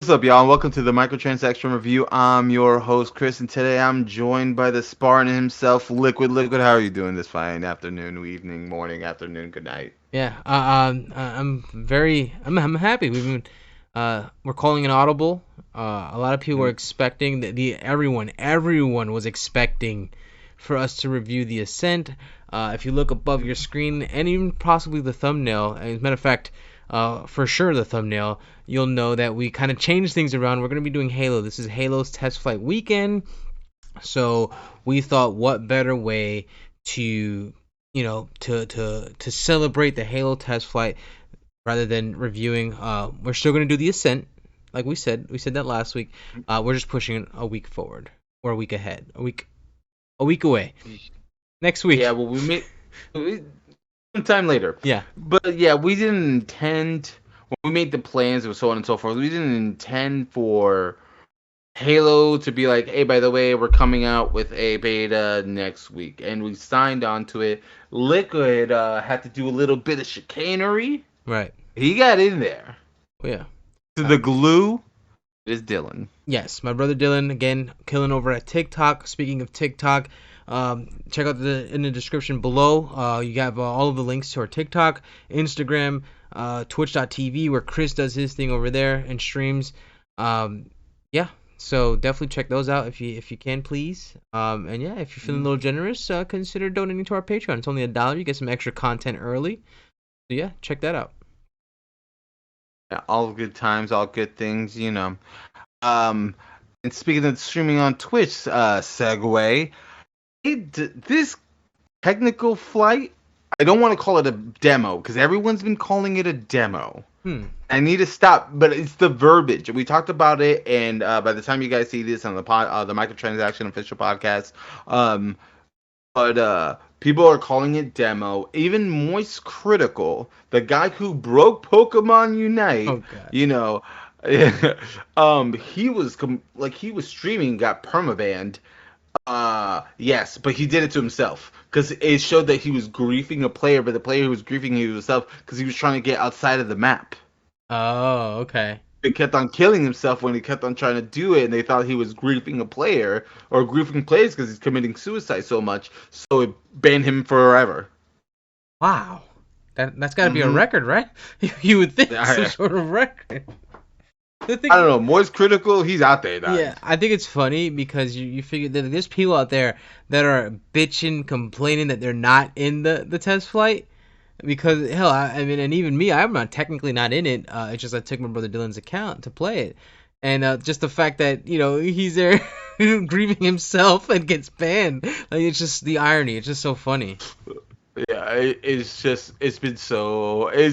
What's up, y'all? Welcome to the Microtransaction Review. I'm your host, Chris, and today I'm joined by the Spartan himself, Liquid. Liquid, how are you doing this fine afternoon, evening, morning, afternoon, good night? Yeah, I'm happy. We're calling an audible. A lot of people were Mm. expecting everyone was expecting for us to review the Ascent. If you look above your screen and even possibly the thumbnail, as a matter of fact, for sure the thumbnail, you'll know that we kind of changed things around. We're going to be doing Halo. This is Halo's test flight weekend. So we thought, what better way to to celebrate the Halo test flight rather than reviewing. We're still gonna do the Ascent, like we said. We said that last week. We're just pushing it a week forward or a week ahead, a week away. Next Yeah, week. well, sometime later. Yeah. But yeah, we didn't intend, when we made the plans and so on and so forth, we didn't intend for Halo to be like, hey, by the way, we're coming out with a beta next week. And we signed on to it. Liquid had to do a little bit of chicanery. Right. He got in there. Oh, yeah. So the glue is Dylan. Yes, my brother Dylan again killing over at TikTok. Speaking of TikTok, check out in the description below. You have all of the links to our TikTok, Instagram, Twitch.tv where Chris does his thing over there and streams. Yeah, so definitely check those out if you can, please. And yeah, if you're feeling a little generous, consider donating to our Patreon. It's only $1. You get some extra content early. So yeah, check that out. Yeah, all good times, all good things. Um, and speaking of streaming on Twitch, segue, this technical flight, I don't want to call it a demo because everyone's been calling it a demo. Hmm. I need to stop, but it's the verbiage. We talked about it, and by the time you guys see this on the Microtransaction official podcast, um, but people are calling it demo. Even Moist Critical, the guy who broke Pokemon Oh Unite, God. you know, he was streaming, got permabanned. Yes, but he did it to himself because it showed that he was griefing a player, but the player who was griefing himself because he was trying to get outside of the map. Oh, okay. He kept on killing himself when he kept on trying to do it, and they thought he was griefing a player or griefing players because he's committing suicide so much. So it banned him forever. Wow. That's got to be a Hmm. record, right? You would think some I, sort of record. The I thing, don't know. Moist Critical, he's out there, dog. yeah, I think it's funny because you figure that there's people out there that are bitching, complaining that they're not in the test flight. Because hell, I mean, and even me, I'm not technically not in it. It's just I took my brother Dylan's account to play it, and just the fact that he's there grieving himself and gets banned. Like it's just the irony. It's just so funny. Yeah, it's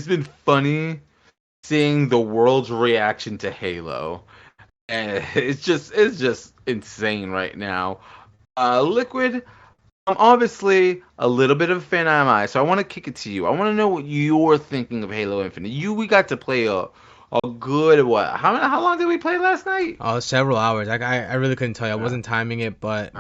been funny seeing the world's reaction to Halo, and it's just insane right now. Liquid, I'm obviously a little bit of a fan am I, so I want to kick it to you. I want to know what you're thinking of Halo Infinite. We got to play a good what? How long did we play last night? Oh, several hours. I really couldn't tell you. I Yeah. wasn't timing it, but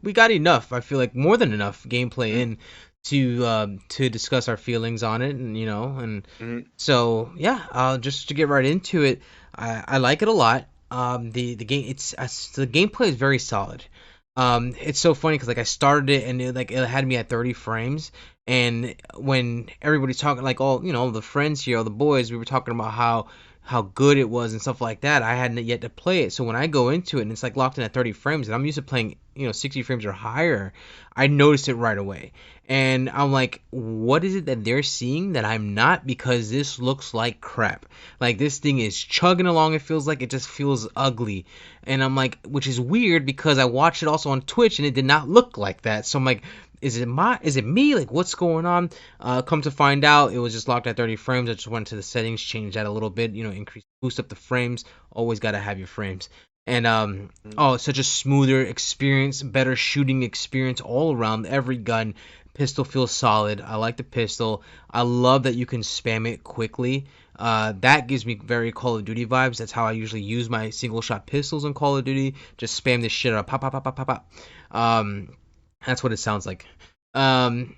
we got enough. I feel like more than enough gameplay in to discuss our feelings on it, and Mm-hmm. so yeah. Just to get right into it, I like it a lot. The game the gameplay is very solid. It's so funny because like I started it and it had me at 30 frames, and when everybody's talking like all the friends here, all the boys, we were talking about how good it was and stuff like that. I hadn't yet to play it, so when I go into it and it's like locked in at 30 frames, and I'm used to playing 60 frames or higher, I noticed it right away. And I'm like, what is it that they're seeing that I'm not? Because this looks like crap. Like this thing is chugging along. It feels like it just feels ugly. And I'm like, which is weird because I watched it also on Twitch and it did not look like that. So I'm like, is it me? Like what's going on? Come to find out, it was just locked at 30 frames. I just went to the settings, changed that a little bit, increase, boost up the frames. Always gotta have your frames. And oh, it's such a smoother experience, better shooting experience all around. Every gun, pistol feels solid. I like the pistol. I love that you can spam it quickly. That gives me very Call of Duty vibes. That's how I usually use my single shot pistols in Call of Duty. Just spam this shit up, pop, pop, pop, pop, pop, pop. That's what it sounds like. Um,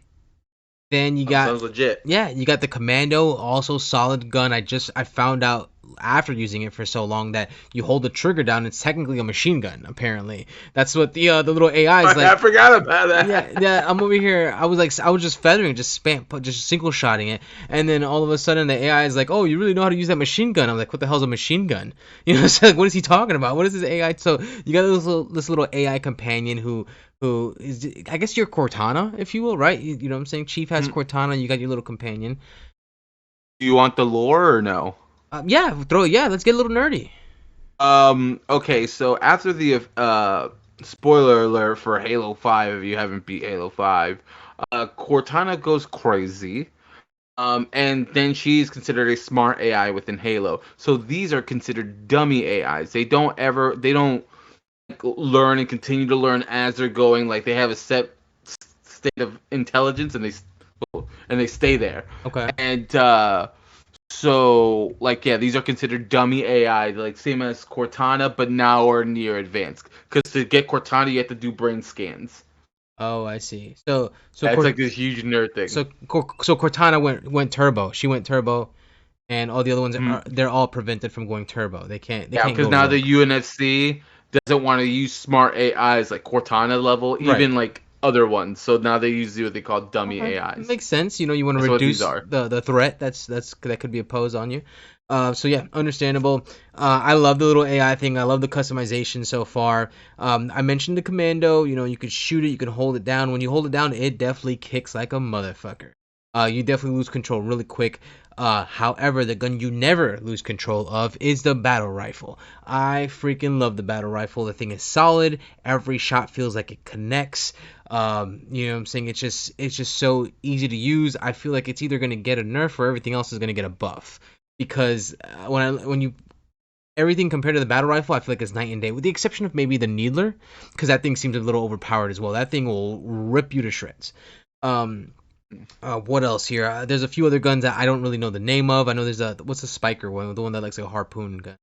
then you That got sounds legit. yeah, you got the Commando, also solid gun. I found out after using it for so long that you hold the trigger down. It's technically a machine gun. Apparently, that's what the little AI is I like. forgot about Yeah, that. yeah. I'm over here. I was just feathering, just spam, just single shotting it, and then all of a sudden the AI is like, "Oh, you really know how to use that machine gun?" I'm like, "What the hell's a machine gun?" You know, it's like, what is he talking about? What is this AI? So you got this little AI companion who is, I guess, your Cortana, if you will, right? You know what I'm saying? Chief has Hmm. Cortana. You got your little companion. Do you want the lore or no? Yeah, yeah. Let's get a little nerdy. Okay, so after the spoiler alert for Halo 5, if you haven't beat Halo 5, Cortana goes crazy. And then she's considered a smart AI within Halo. So these are considered dummy AIs. They don't like, learn and continue to learn as they're going. Like they have a set state of intelligence, and they stay there. Okay. And so, like, yeah, these are considered dummy AI, like same as Cortana, but now are near advanced. Because to get Cortana, you have to do brain scans. Oh, I see. So Yeah, it's like this huge nerd thing. So Cortana went turbo. She went turbo, and all the other ones Mhm. are they're all prevented from going turbo. They Yeah, can't because go now the rogue. UNSC doesn't want to use smart AIs like Cortana level, Right. even like other ones. So now they use what they call dummy Okay. AIs. Makes sense. You know, you want to That's what these reduce are. the threat that could be posed on you. So yeah, understandable. I love the little AI thing. I love the customization so far. I mentioned the commando. You know, you could shoot it, you can hold it down. When you hold it down, it definitely kicks like a motherfucker. You definitely lose control really quick. However, the gun you never lose control of is the battle rifle. I freaking love the battle rifle. The thing is solid. Every shot feels like it connects. You know what I'm saying? It's just so easy to use. I feel like it's either gonna get a nerf or everything else is gonna get a buff. Because when you everything compared to the battle rifle, I feel like it's night and day, with the exception of maybe the needler, because that thing seems a little overpowered as well. That thing will rip you to shreds. Um, what else here? There's a few other guns that I don't really know the name of. I know there's a what's the spiker one, the one that looks like a harpoon gun.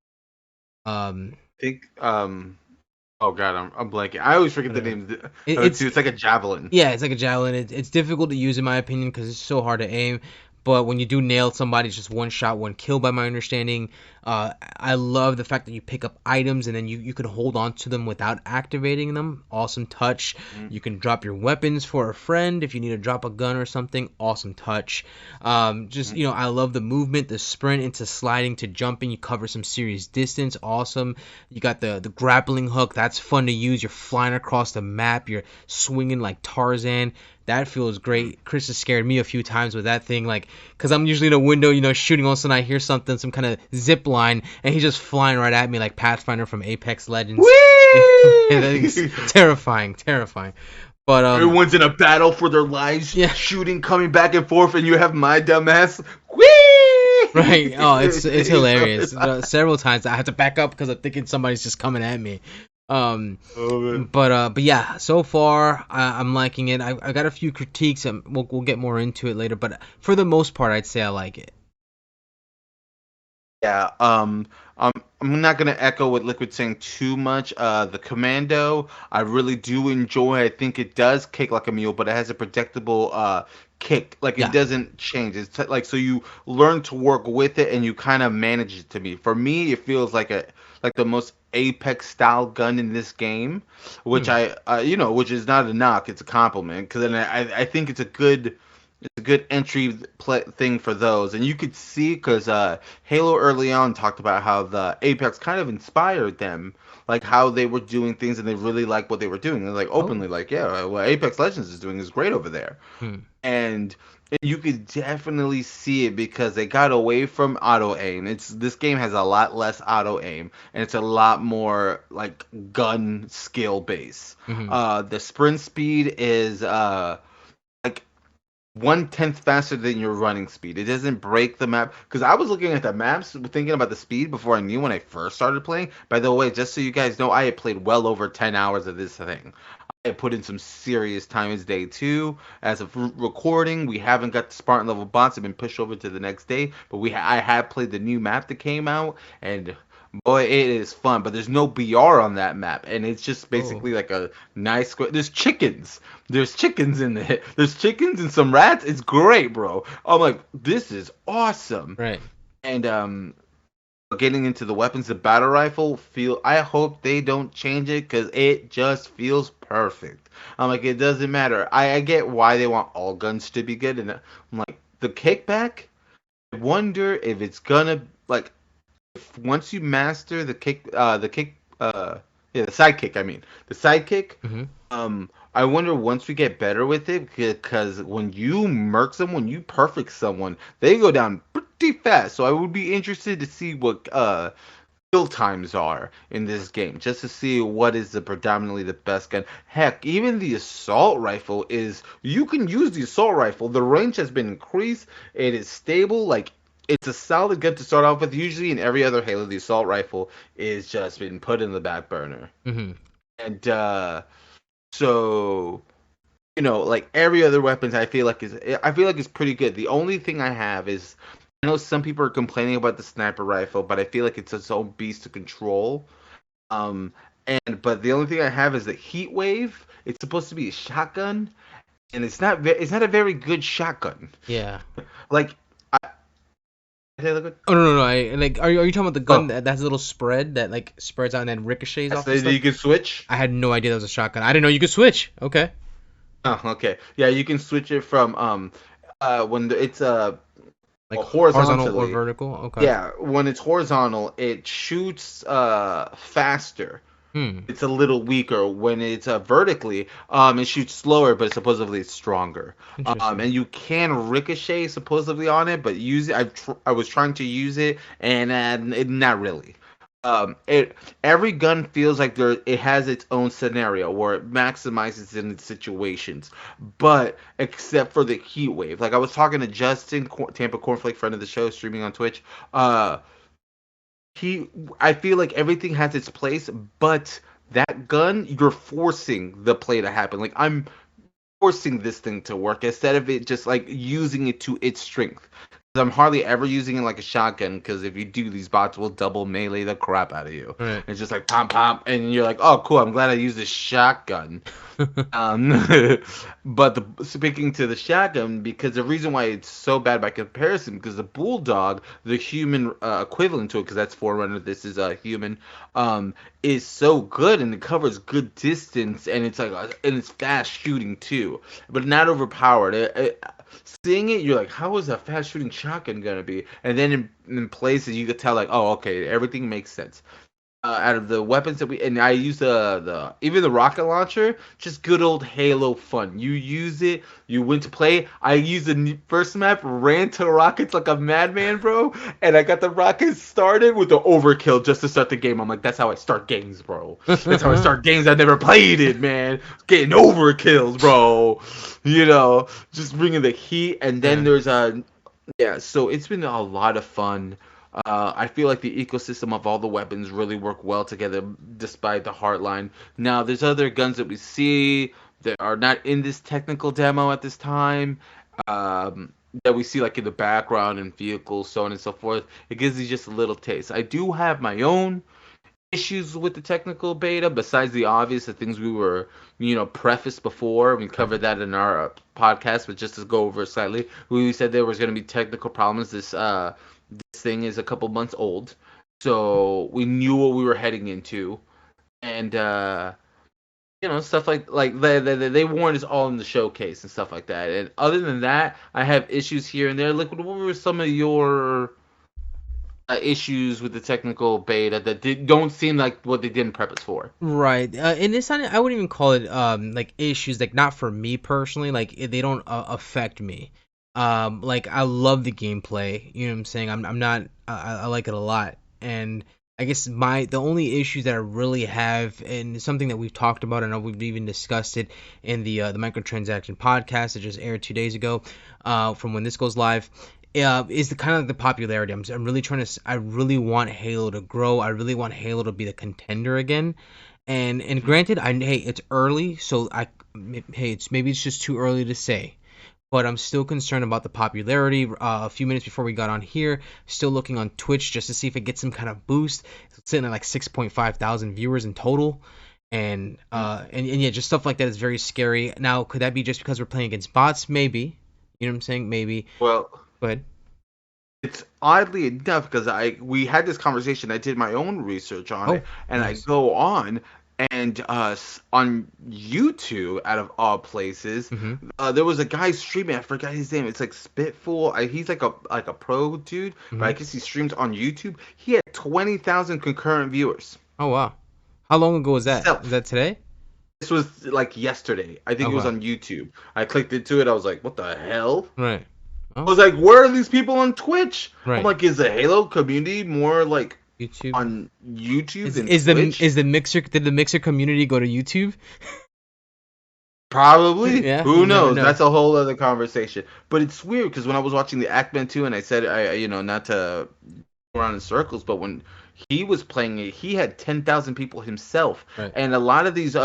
Um, Think oh god, I'm blanking. I always forget the whatever. names It, of it it's too. It's like a javelin. Yeah, it's like a javelin. It's difficult to use in my opinion because it's so hard to aim. But when you do nail somebody, it's just one shot, one kill, by my understanding. I love the fact that you pick up items and then you can hold on to them without activating them. Awesome touch. Mm-hmm. You can drop your weapons for a friend if you need to drop a gun or something. Awesome touch. Just, I love the movement, the sprint into sliding to jumping. You cover some serious distance. Awesome. You got the grappling hook. That's fun to use. You're flying across the map. You're swinging like Tarzan. That feels great. Chris has scared me a few times with that thing, like, because I'm usually in a window, shooting. All of a sudden, I hear something, some kind of zip line, and he's just flying right at me like Pathfinder from Apex Legends. That thing's Whee! terrifying, terrifying. But Everyone's in a battle for their lives, yeah, shooting, coming back and forth, and you have my dumbass. Whee! right. Oh, it's hilarious. So- Several times I have to back up because I'm thinking somebody's just coming at me. Um, oh, man. but yeah, so far I'm liking it. I got a few critiques, and we'll get more into it later. But for the most part, I'd say I like it. Yeah, I'm not gonna echo what Liquid's saying too much. The Commando, I really do enjoy. I think it does kick like a mule, but it has a predictable kick. Like it Yeah. doesn't change. It's like so you learn to work with it and you kind of manage it to me. For me, it feels like the most Apex style gun in this game, which Hmm. which is not a knock. It's a compliment because then I think it's a good thing for those. And you could see because Halo early on talked about how the Apex kind of inspired them, like how they were doing things and they really liked what they were doing. They're like Oh. openly, like, yeah, what Apex Legends is doing is great over there. Hmm. And you could definitely see it because they got away from auto aim. This game has a lot less auto aim and it's a lot more like gun skill base. Hmm. The sprint speed is like 1/10 faster than your running speed. It doesn't break the map. Because I was looking at the maps, thinking about the speed before I knew when I first started playing. By the way, just so you guys know, I had played well over 10 hours of this thing. I put in some serious time. It's day two. As of recording, we haven't got the Spartan level bots. Have been pushed over to the next day. But I have played the new map that came out, and boy, it is fun. But there's no BR on that map, and it's just Oh. basically like a nice square. There's chickens. There's chickens in there. There's chickens and some rats. It's great, bro. I'm like, this is awesome. Right. And getting into the weapons, the battle rifle feel. I hope they don't change it because it just feels perfect. I'm like, it doesn't matter. I get why they want all guns to be good, and I'm like, the kickback. I wonder if it's gonna like if once you master yeah, the sidekick. I mean, the sidekick. Hmm. I wonder once we get better with it, because when you murk someone, you perfect someone, they go down pretty fast. So I would be interested to see what kill times are in this game, just to see what is the predominantly the best gun. Heck, even the assault rifle is you can use the assault rifle. The range has been increased. It is stable. Like it's a solid gun to start off with. Usually in every other Halo, the assault rifle is just been put in the back burner. Hmm. And so like every other weapons, I feel like it's pretty good. The only thing I have is I know some people are complaining about the sniper rifle, but I feel like it's its own beast to control. Um, but the only thing I have is the heat wave. It's supposed to be a shotgun, and it's not a very good shotgun. Yeah. Like, I, say that good? Oh no, no, no. Are you talking about the gun Oh, that has a little spread that like spreads out and then ricochets I off the said that stuff? you can switch. I had no idea that was a shotgun. I didn't know you could switch. Okay. Oh, okay. Yeah, you can switch it from when it's Like horizontal or horizontally. vertical. Okay. Yeah, when it's horizontal, it shoots faster. Hmm. It's a little weaker. When it's vertically, it shoots slower, but supposedly it's stronger. Interesting. And you can ricochet supposedly on it, but use it. I was trying to use it, and not really. It every gun feels like it has its own scenario where it maximizes in its situations, but except for the heat wave. Like I was talking to Justin Tampa Cornflake, friend of the show, streaming on Twitch. Uh, he I feel like everything has its place, but that gun, you're forcing the play to happen. Like I'm forcing this thing to work instead of it just like using it to its strength. I'm hardly ever using it like a shotgun because if you do, these bots will double melee the crap out of you. Right. It's just like pom pom, and you're like, oh cool, I'm glad I used this shotgun. Um, but speaking to the shotgun, because the reason why it's so bad by comparison, because the bulldog, the human equivalent to it, because that's Forerunner, this is a human, is so good and it covers good distance, and it's like, and it's fast shooting too, but not overpowered. Seeing it, you're like, how is a fast shooting shotgun gonna be? And then in places you could tell, like, oh, okay, everything makes sense out of the weapons that and I use the even the rocket launcher, just good old Halo fun. You use it, you went to play. I used the first map, ran to rockets like a madman, bro, and I got the rockets started with the overkill just to start the game. I'm like, that's how I start games, bro. That's how I start games. I've never played it, man. Getting overkills, bro. Just bringing the heat, and then Yeah. there's a yeah. So it's been a lot of fun. I feel like the ecosystem of all the weapons really work well together, despite the hardline. Now, there's other guns that we see that are not in this technical demo at this time, that we see like in the background and vehicles, so on and so forth. It gives you just a little taste. I do have my own issues with the technical beta, besides the obvious, the things we were, prefaced before. We covered that in our podcast, but just to go over it slightly, we said there was going to be technical problems. This thing is a couple months old, so we knew what we were heading into, and stuff like they warned us all in the showcase and stuff like that. And other than that, I have issues here and there. Liquid, what were some of your issues with the technical beta that don't seem like what they didn't prep us for? Right. And it's not, I wouldn't even call it like issues, like not for me personally, like they don't affect me. Like I love the gameplay, you know what I'm saying? I'm not I like it a lot. And I guess the only issues that I really have, and it's something that we've talked about, and we've even discussed it in the Microtransaction podcast that just aired 2 days ago, from when this goes live, is the kind of the popularity. I'm really trying to. I really want Halo to grow. I really want Halo to be the contender again. And granted, hey, it's early, so hey, maybe it's just too early to say. But I'm still concerned about the popularity. A few minutes before we got on here, still looking on Twitch just to see if it gets some kind of boost. It's sitting at like 6.5 thousand viewers in total. And yeah, just stuff like that is very scary. Now, could that be just because we're playing against bots? Maybe. You know what I'm saying? Maybe. Well, But It's oddly enough because I we had this conversation. I did my own research on Oh, it, and I nice. go on and on YouTube, out of all places, Mm-hmm. there was a guy streaming. I forgot his name. It's like Spitful. He's like a pro dude, but I Mm-hmm. guess he streams on YouTube. He had 20,000 concurrent viewers Oh wow. How long ago was that? Is himself. that today? This was like yesterday. I think Oh it was wow. on YouTube. I clicked into it. I was like, what the hell? Right. I Oh, was like, where are these people on Twitch? I'm right. like, is the Halo community more like YouTube. on YouTube Is than is the Twitch? is the mixer did the mixer community go to YouTube? Probably. Yeah, Who you never knows? know. That's a whole other conversation. But it's weird because when I was watching the Ackman 2, and I said, not to go around in circles, but when he was playing it, he had 10,000 people himself. Right. And a lot of these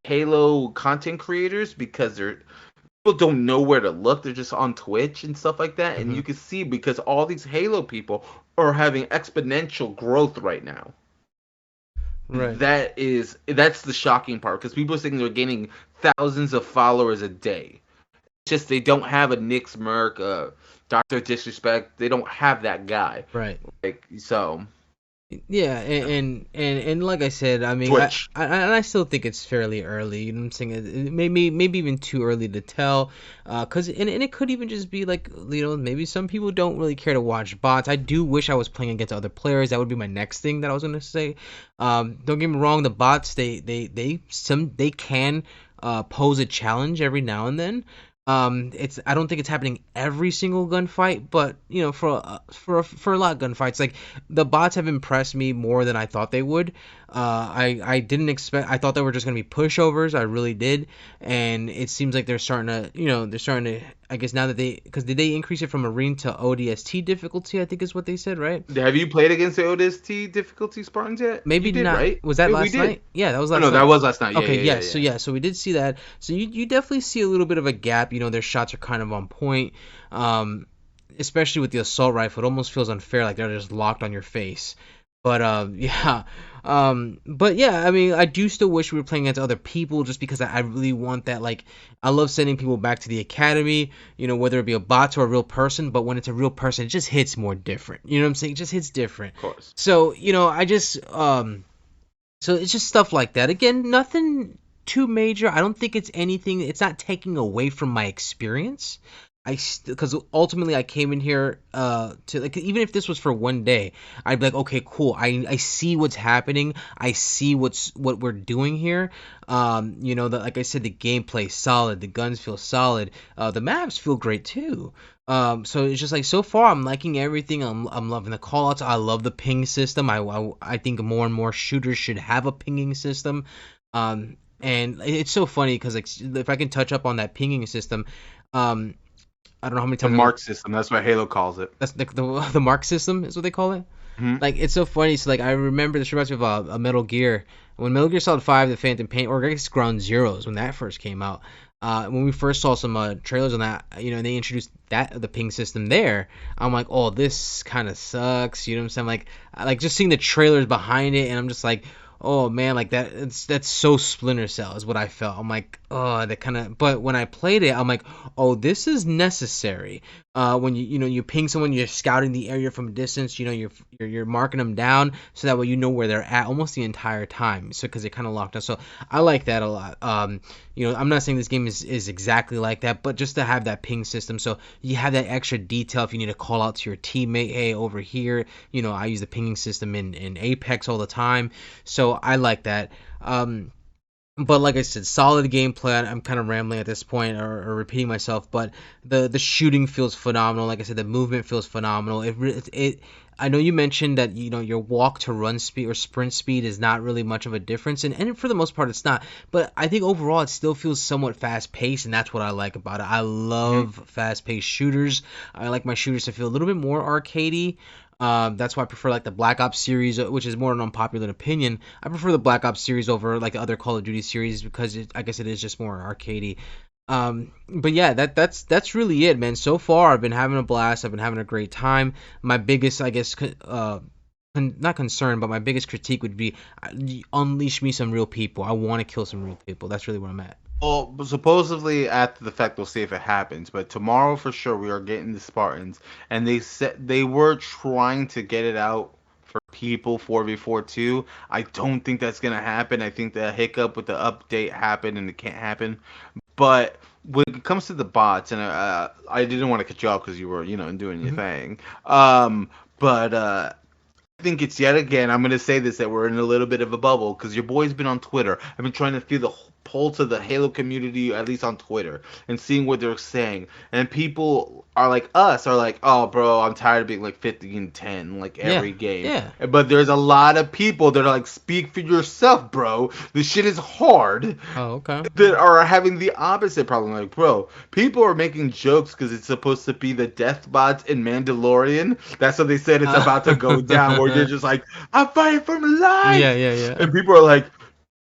Halo content creators, because people don't know where to look, they're just on Twitch and stuff like that. And Mm-hmm. you can see because all these Halo people are having exponential growth right now. Right. That's the shocking part because people are saying they're gaining thousands of followers a day. It's just they don't have a Nick Merck, Doctor Disrespect. They don't have that guy. Right. Like so, Yeah, yeah. and like I said, I mean, Twitch. and I still think it's fairly early. You know what I'm saying? Maybe even too early to tell. 'Cause and it could even just be like, maybe some people don't really care to watch bots. I do wish I was playing against other players. That would be my next thing that I was gonna say. Don't get me wrong, the bots they can pose a challenge every now and then. I don't think it's happening every single gunfight, but for a lot of gunfights, like the bots have impressed me more than I thought they would. I didn't expect. I thought they were just gonna be pushovers. I really did, and it seems like they're starting to. I guess now that because did they increase it from Marine to ODST difficulty? I think is what they said, right? Have you played against the ODST difficulty Spartans yet? You Maybe did, not. right? Was that Yeah, we last did. night? Yeah, that was Oh, last no, that night. was last night. Yeah, Okay, yeah, yeah, yes. So yeah. yeah, so we did see that. So you definitely see a little bit of a gap. Their shots are kind of on point. Um, Especially with the assault rifle, it almost feels unfair, like they're just locked on your face. But yeah. But yeah, I mean, I do still wish we were playing against other people, just because I really want that. Like, I love sending people back to the academy, whether it be a bot or a real person. But when it's a real person, it just hits more different. You know what I'm saying? It just hits different. Of course. So I just so it's just stuff like that. Again, nothing too major. I don't think it's anything. It's not taking away from my experience. Because ultimately I came in here to, like, even if this was for one day, I'd be like, okay, cool. I see what's happening. I see what we're doing here. Like I said, the gameplay's solid. The guns feel solid. The maps feel great too. So it's just like, so far I'm liking everything. I'm loving the callouts. I love the ping system. I think more and more shooters should have a pinging system. And it's so funny because, like, if I can touch up on that pinging system, um, I don't know how many The times I'm gonna. Mark system. That's what Halo calls it. That's the mark system is what they call it. Hmm. Like, it's so funny. So, like, I remember this reminds me of a Metal Gear. When Metal Gear Solid 5, the Phantom Pain, or I guess Ground Zeroes, when that first came out. When we first saw some trailers on that, and they introduced the ping system there, I'm like, oh, this kind of sucks. You know what I'm saying? Like, just seeing the trailers behind it, and I'm just like, oh man, like that's so Splinter Cell is what I felt. I'm like, oh, that kind of. But when I played it, I'm like, oh, this is necessary. When you ping someone, you're scouting the area from a distance. You're marking them down so that way you know where they're at almost the entire time. So because they're kind of locked down. So I like that a lot. I'm not saying this game is exactly like that, but just to have that ping system, so you have that extra detail if you need to call out to your teammate, hey, over here. I use the pinging system in Apex all the time, so I like that. But like I said, solid gameplay. I'm kind of rambling at this point, or repeating myself, but the shooting feels phenomenal. Like I said, the movement feels phenomenal. It I know you mentioned that your walk to run speed or sprint speed is not really much of a difference, and for the most part it's not. But I think overall it still feels somewhat fast paced, and that's what I like about it. I Hmm. love fast paced shooters. I like my shooters to feel a little bit more arcadey. That's why I prefer, like, the Black Ops series, which is more an unpopular opinion. I prefer the Black Ops series over, like, the other Call of Duty series because I guess it is just more arcadey. But yeah, that's really it, man. So far, I've been having a blast. I've been having a great time. My biggest, I guess, not concern, but my biggest critique would be, unleash me some real people. I want to kill some real people. That's really where I'm at. Well, supposedly after the fact, we'll see if it happens. But tomorrow, for sure, we are getting the Spartans, and they said they were trying to get it out for people 4v4 too. I don't think that's gonna happen. I think the hiccup with the update happened, and it can't happen. But when it comes to the bots, and I didn't want to cut you off because you were, doing your Hmm. thing. But I think it's yet again, I'm going to say this, that we're in a little bit of a bubble because your boy's been on Twitter. I've been trying to feel the pulse of the Halo community, at least on Twitter, and seeing what they're saying. And people are like us, are like, oh, bro, I'm tired of being like 50 and 10, like Yeah, every game. yeah. But there's a lot of people that are like, speak for yourself, bro. This shit is hard Oh, okay. that are having the opposite problem. Like, bro, people are making jokes because it's supposed to be the death bots in Mandalorian. That's what they said it's about to go down, where you're just like, I'm fighting for my Yeah, life. yeah, yeah. And people are like,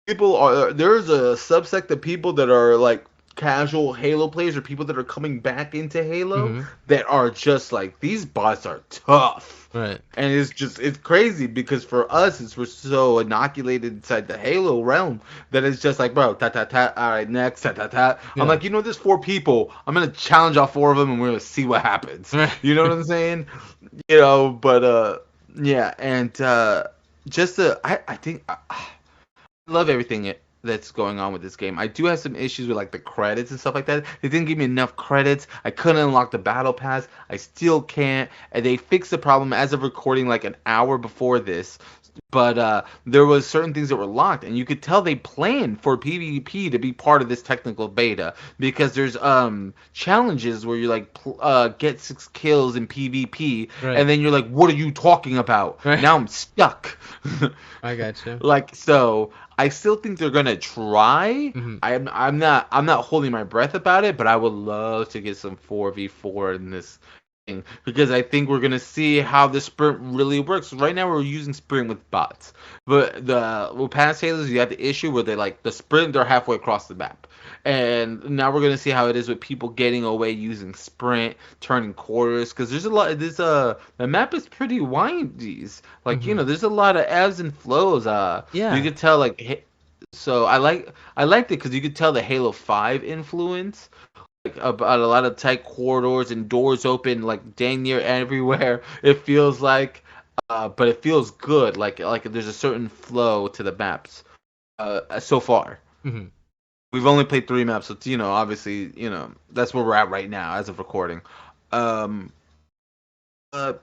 there's a subsect of people that are like casual Halo players or people that are coming back into Halo Hmm. that are just like, these bots are tough. Right. And it's crazy because for us we're so inoculated inside the Halo realm that it's just like, bro, ta ta ta, all right, next, ta ta ta. I'm Yeah. like, there's four people. I'm gonna challenge all four of them and we're gonna see what happens. You know what I'm saying? But yeah, and just I think love everything that's going on with this game. I do have some issues with like the credits and stuff like that. They didn't give me enough credits. I couldn't unlock the battle pass. I still can't. And they fixed the problem as of recording like an hour before this. But there was certain things that were locked, and you could tell they planned for PvP to be part of this technical beta because there's challenges where you like get 6 kills in PvP, Right. and then you're like, what are you talking about? Right. Now I'm stuck. I got you. Like so, I still think they're gonna try. Hmm. I'm not holding my breath about it, but I would love to get some 4v4 in this thing because I think we're gonna see how the sprint really works. Right now we're using sprint with bots, but with past Halos you have the issue where they like the sprint they're halfway across the map. And now we're gonna see how it is with people getting away using sprint, turning quarters, because there's a lot. The map is pretty windy. Like Hmm. there's a lot of ebbs and flows. You Yeah. could tell like so I liked it because you could tell the Halo 5 influence like about a lot of tight corridors and doors open like dang near everywhere. It feels like, but it feels good. Like there's a certain flow to the maps. So far. Hmm. We've only played 3 maps, so it's, obviously, that's where we're at right now as of recording. Um, uh,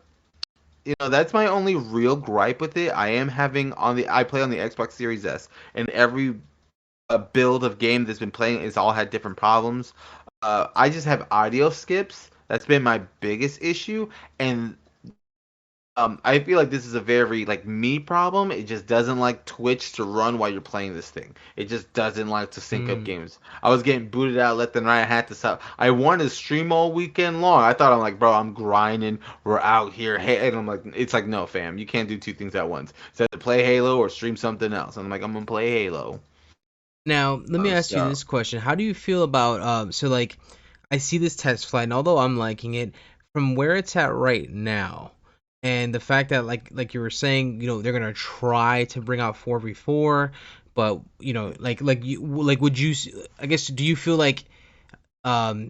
that's my only real gripe with it. I play on the Xbox Series S, and every build of game that's been playing is all had different problems. I just have audio skips. That's been my biggest issue, and I feel like this is a very like me problem. It just doesn't like Twitch to run while you're playing this thing. It just doesn't like to sync up Mm. games. I was getting booted out left and right. I had to stop. I wanted to stream all weekend long. I thought I'm like, bro, I'm grinding. We're out here. Hey, and I'm like, it's like, no, fam, you can't do two things at once. It's either play Halo or stream something else. And I'm like, I'm gonna play Halo. Now, let me ask you So this question. How do you feel about so like I see this test flight and although I'm liking it from where it's at right now and the fact that like you were saying, they're going to try to bring out 4v4, but like would you I guess do you feel um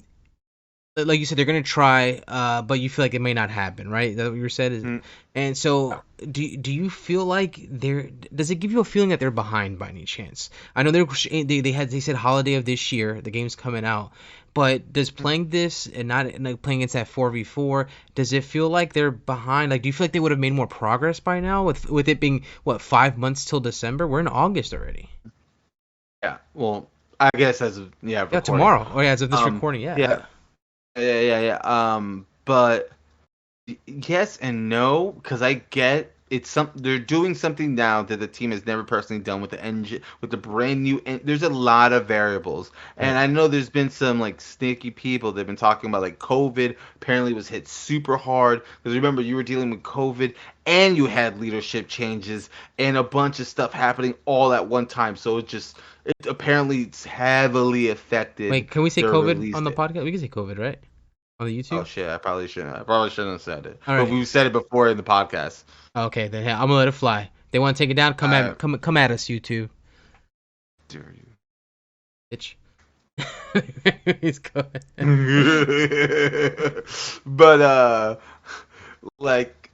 like you said they're gonna try, but you feel like it may not happen, right? Is that what you said? mm, And so, do you feel like they're? Does it give you a feeling that they're behind by any chance? I know they said holiday of this year, the game's coming out, but does playing this and not like playing against that 4v4, does it feel like they're behind? Like, do you feel like they would have made more progress by now with it being what 5 months till December? We're in August already. yeah. Well, I guess as of, yeah, Yeah, recording. tomorrow. Oh yeah, as of this Um, recording, yeah, yeah, yeah. yeah. But yes and no, because I get it's they're doing something now that the team has never personally done with the engine with the brand new there's a lot of variables. And Right. I know there's been some like sneaky people that have been talking about like COVID apparently was hit super hard because remember you were dealing with COVID and you had leadership changes and a bunch of stuff happening all at one time, so it apparently it's heavily affected Wait, can we say their COVID release on the date. podcast? We can say COVID, right? On the Oh YouTube? shit, I probably shouldn't. have said it. All But right. we've said it before in the podcast. Okay, then yeah, I'm gonna let it fly. They want to take it down? I Come at us, YouTube, dare you. bitch. He's good. But like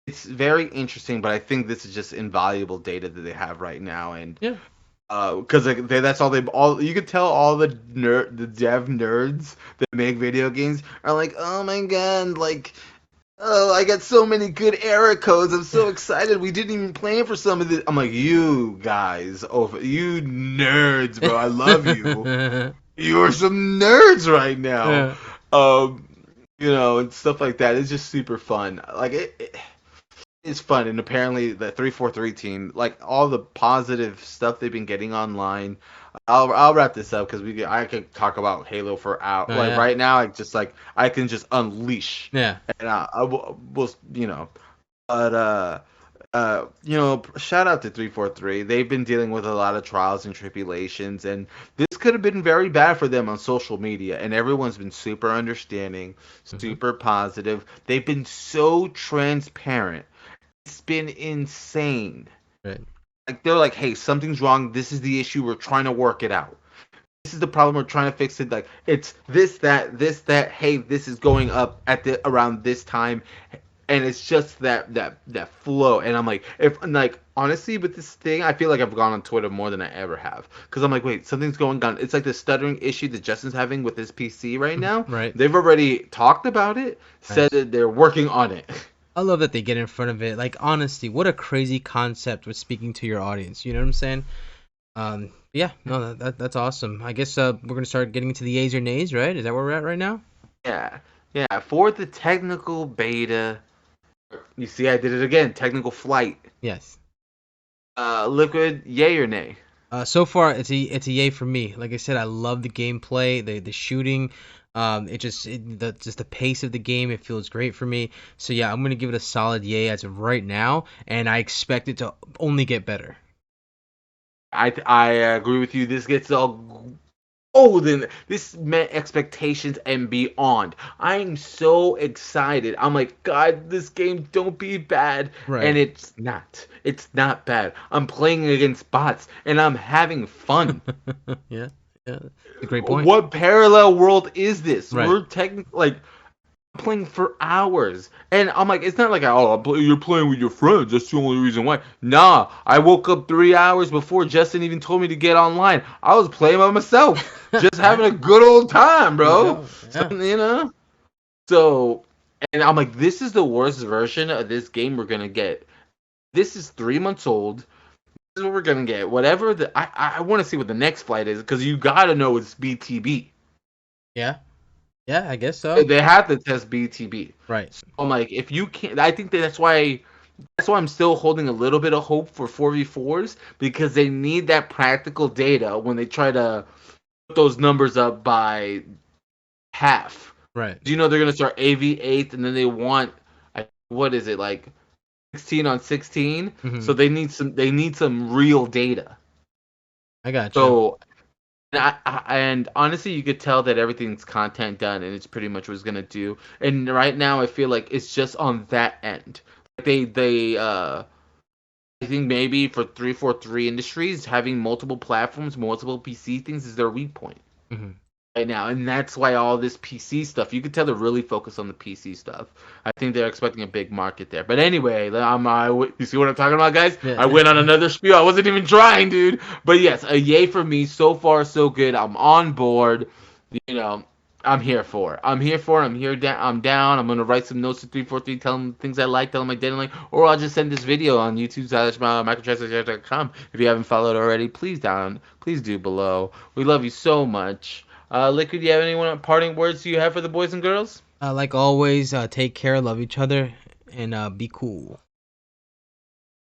it's very interesting, but I think this is just invaluable data that they have right now, and Yeah. because that's all you could tell all the dev nerds that make video games are like, oh my god, like, oh, I got so many good error codes. I'm so excited. We didn't even plan for some of this. I'm like, you guys, you nerds, bro. I love you. You're some nerds right now. Yeah. Um, and stuff like that. It's just super fun. Like it's fun, and apparently the 343 team, like all the positive stuff they've been getting online. I'll wrap this up because I could talk about Halo for hours. Oh Like yeah. right now, I can just unleash, Yeah. and I will but shout out to 343. They've been dealing with a lot of trials and tribulations, and this could have been very bad for them on social media. And everyone's been super understanding, Hmm. super positive. They've been so transparent. It's been insane. Right. Like they're like, hey, something's wrong. This is the issue. We're trying to work it out. This is the problem. We're trying to fix it. Like it's this, that. Hey, this is going up at the around this time, and it's just that flow. And I'm like, if like honestly with this thing, I feel like I've gone on Twitter more than I ever have because I'm like, wait, something's going on. It's like the stuttering issue that Justin's having with his PC right now. Right. They've already talked about it, said Nice. that they're working on it. I love that they get in front of it. Like honestly, what a crazy concept with speaking to your audience. You know what I'm saying? Yeah, no, that's awesome. I guess we're gonna start getting into the yays or nays, right? Is that where we're at right now? Yeah, yeah. For the technical beta, you see, I did it again. Technical flight. Yes. Liquid, yay or nay? So far it's a yay for me. Like I said, I love the gameplay, the shooting. The pace of the game. It feels great for me. So yeah, I'm gonna give it a solid yay as of right now, and I expect it to only get better. I agree with you. This gets all golden. This met expectations and beyond. I'm so excited. I'm like, God, this game don't be bad, and Right. it's not. It's not bad. I'm playing against bots, and I'm having fun. Yeah. Yeah. It's a great point. What parallel world is this? Right. We're technically like playing for hours. And I'm like, it's not like, oh, you're playing with your friends. That's the only reason why. Nah, I woke up 3 hours before Justin even told me to get online. I was playing by myself, just having a good old time, There you bro. go. Yeah. So. So, and I'm like, this is the worst version of this game we're gonna get. This is 3 months old. This is what we're gonna get. Whatever I want to see what the next flight is because you gotta know it's BTB. Yeah. Yeah. I guess so. They have to test BTB. Right. So I'm like, if you can't, I think that's why I'm still holding a little bit of hope for 4v4s because they need that practical data when they try to put those numbers up by half. Right. Do you know they're gonna start AV8 and then they want what is it like 16 on 16? Hmm. So they need some real data. I gotcha. So and honestly, you could tell that everything's content done, and it's pretty much what it's gonna do. And right now, I feel like it's just on that end. I think maybe for 343 Industries, having multiple platforms, multiple PC things is their weak point Hmm. right now, and that's why all this PC stuff. You could tell they're really focused on the PC stuff. I think they're expecting a big market there. But anyway, you see what I'm talking about, guys? I Yeah. went on another spiel. I wasn't even trying, dude. But yes, a yay for me. So far, so good. I'm on board. You know, I'm here for it. I'm here for it. I'm here. I'm down. I'm gonna write some notes to 343. Tell them things I like. Tell them I didn't like. Or I'll just send this video on YouTube/microtransaction.com. If you haven't followed already, please do below. We love you so much. Liquid, do you have anyone parting words you have for the boys and girls? Like always, take care, love each other, and be cool.